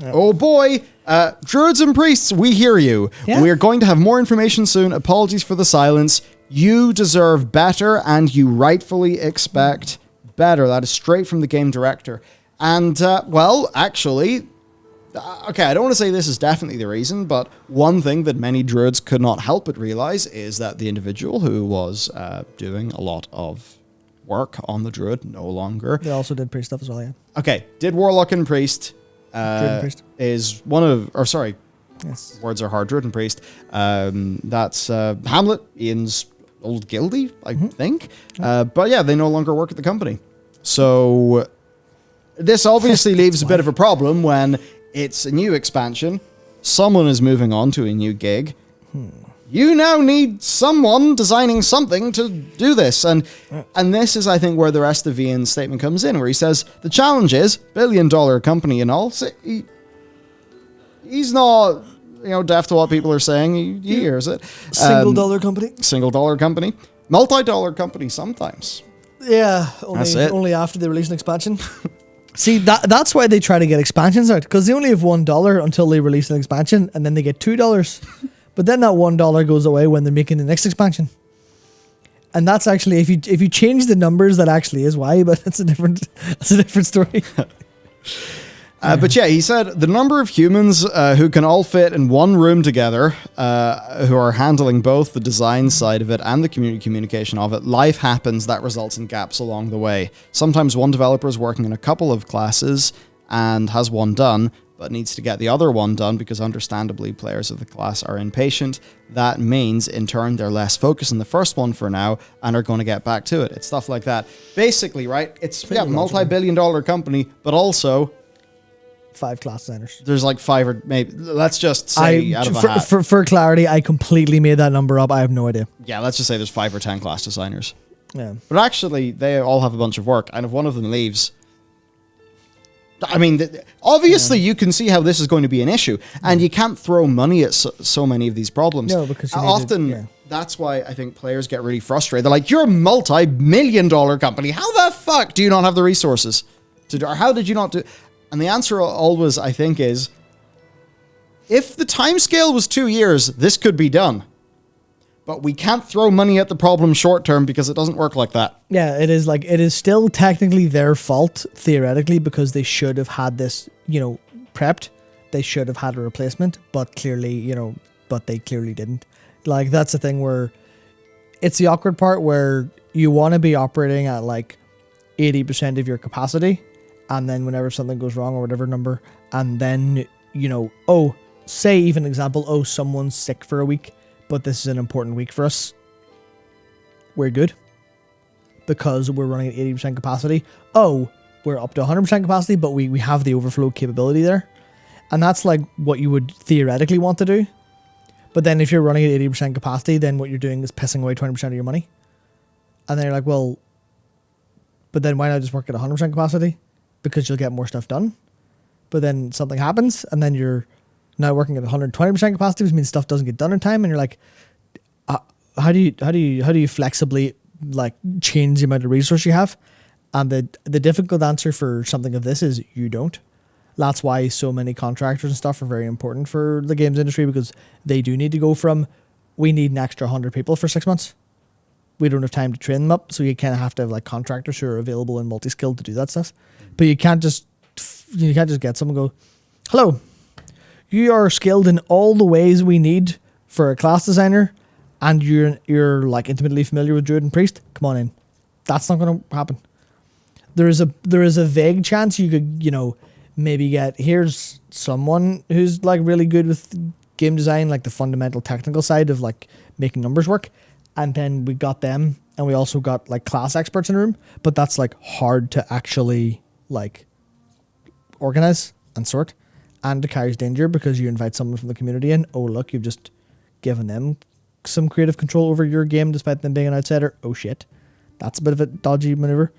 Oh boy, druids and priests, we hear you. Yeah. We're going to have more information soon. Apologies for the silence. You deserve better, and you rightfully expect better. That is straight from the game director. And, well, actually, okay, I don't want to say this is definitely the reason, but one thing that many druids could not help but realize is that the individual who was doing a lot of work on the druid no longer. They also did priest stuff as well, yeah. Okay, did warlock and priest. Druid and priest. Is one of, or sorry, Yes. words are hard, druid and priest. That's Hamlet, Ian's old guildie, I think. But yeah, they no longer work at the company. So this obviously leaves a bit of a problem when it's a new expansion. Someone is moving on to a new gig. You now need someone designing something to do this. And this is, I think, where the rest of Ian's statement comes in, where he says, the challenge is, billion-dollar company and all. So he's not, deaf to what people are saying. He hears it. Single-dollar company. Single-dollar company. Multi-dollar company sometimes. Yeah, only after they release an expansion. See, that's why they try to get expansions out, because they only have $1 until they release an expansion, and then they get $2. But then that $1 goes away when they're making the next expansion. And that's actually, if you change the numbers, that actually is why, but that's a different story. But yeah, he said the number of humans who can all fit in one room together, who are handling both the design side of it and the community communication of it, life happens that results in gaps along the way. Sometimes one developer is working in a couple of classes and has one done, but needs to get the other one done because understandably players of the class are impatient. That means, in turn, they're less focused on the first one for now and are going to get back to it. It's stuff like that. Basically, right, it's a multi-billion-dollar company, but also 5 class designers. There's like 5 or maybe, let's just say out of a hat. For clarity, I completely made that number up. I have no idea. Yeah, let's just say there's 5 or 10 class designers. Yeah. But actually, they all have a bunch of work, and if one of them leaves, I mean, obviously you can see how this is going to be an issue, and you can't throw money at so many of these problems. No, because that's why I think players get really frustrated. They're like, you're a multi-million-dollar company. How the fuck do you not have the resources to do, or how did you not do? And the answer always, I think, is if the timescale was 2 years, this could be done. But we can't throw money at the problem short term because it doesn't work like that. Yeah, it is still technically their fault, theoretically, because they should have had this, prepped. They should have had a replacement, but clearly, but they clearly didn't. Like, that's the thing where it's the awkward part where you want to be operating at like 80% of your capacity, and then whenever something goes wrong or whatever number, and then, say even example, someone's sick for a week, but this is an important week for us. We're good because we're running at 80% capacity. We're up to 100% capacity, but we have the overflow capability there. And that's like what you would theoretically want to do. But then if you're running at 80% capacity, then what you're doing is pissing away 20% of your money. And then you're like, well, but then why not just work at 100% capacity? Because you'll get more stuff done. But then something happens, and then you're now working at 120% capacity, which means stuff doesn't get done in time, and you're like, how do you flexibly like change the amount of resource you have? And the difficult answer for something of this is you don't. That's why so many contractors and stuff are very important for the games industry, because they do need to go from, we need an extra 100 people for 6 months. We don't have time to train them up, so you kind of have to have like contractors who are available and multi-skilled to do that stuff. But you can't just get someone and go, hello, you are skilled in all the ways we need for a class designer, and you're like intimately familiar with Druid and Priest. Come on in. That's not going to happen. There is a vague chance you could, maybe get, here's someone who's like really good with game design, like the fundamental technical side of like making numbers work. And then we got them, and we also got like class experts in the room, but that's like hard to actually like organize and sort. And it carries danger because you invite someone from the community in. Oh, look, you've just given them some creative control over your game despite them being an outsider. Oh, shit. That's a bit of a dodgy maneuver.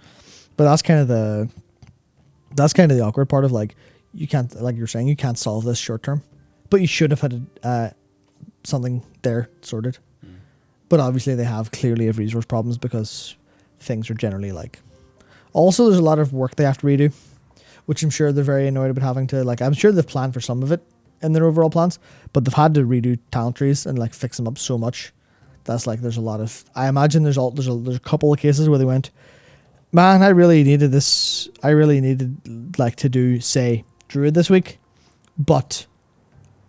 But that's kind of the awkward part of like, you can't, like you're saying, you can't solve this short term. But you should have had something there sorted. But obviously they clearly have resource problems because things are generally like... Also, there's a lot of work they have to redo. which I'm sure they're very annoyed about having to, like, I'm sure they've planned for some of it in their overall plans, but they've had to redo talent trees and like fix them up so much. That's like, there's a lot of, I imagine there's a couple of cases where they went, man, I really needed this. I really needed like to do, say, Druid this week, but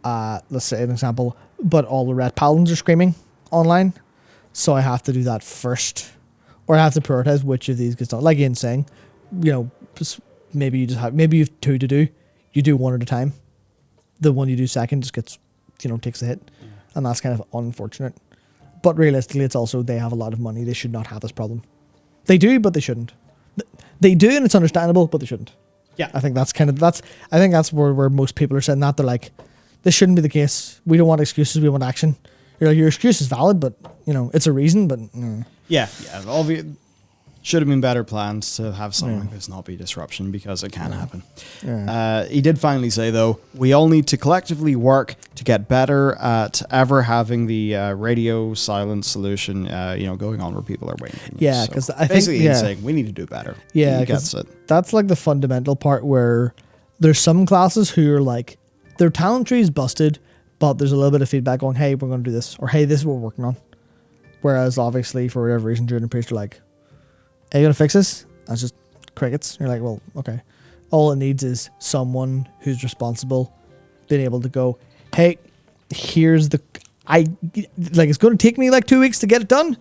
let's say an example, but all the red paladins are screaming online, so I have to do that first, or I have to prioritize which of these gets done. Like Ian saying, you know, maybe you have two to do, you do one at a time. The one you do second just gets, you know, takes a hit, and that's kind of unfortunate. But realistically, it's also, they have a lot of money. They should not have this problem. They do, but they shouldn't. They do, and it's understandable, but they shouldn't. Yeah. I think that's where most people are saying that. They're like, this shouldn't be the case. We don't want excuses. We want action. You're like, your excuse is valid, but, you know, it's a reason, but... Yeah. Should have been better plans to have something like this not be disruption, because it can happen. Yeah. He did finally say, though, we all need to collectively work to get better at ever having the radio silence solution, going on where people are waiting. Yeah, because I think basically he's saying we need to do better. Yeah, he gets it. That's like the fundamental part where there's some classes who are like, their talent tree is busted, but there's a little bit of feedback going, hey, we're going to do this, or hey, this is what we're working on. Whereas obviously for whatever reason, Druid and Priest are like, are you going to fix this? That's just crickets. You're like, well, okay. All it needs is someone who's responsible being able to go, hey, here's it's going to take me like 2 weeks to get it done,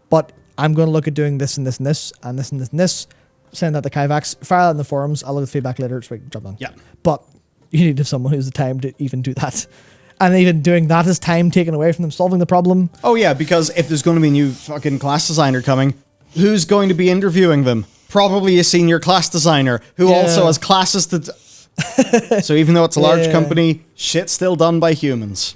but I'm going to look at doing this and this and this and this and this and this. Send that to Kaivax, file it in the forums. I'll look at the feedback later. Sweet, job done. Yeah. But you need to have someone who's the time to even do that. And even doing that is time taken away from them solving the problem. Oh, yeah, because if there's going to be a new fucking class designer coming, who's going to be interviewing them? Probably a senior class designer who also has classes to... So even though it's a large company, shit's still done by humans.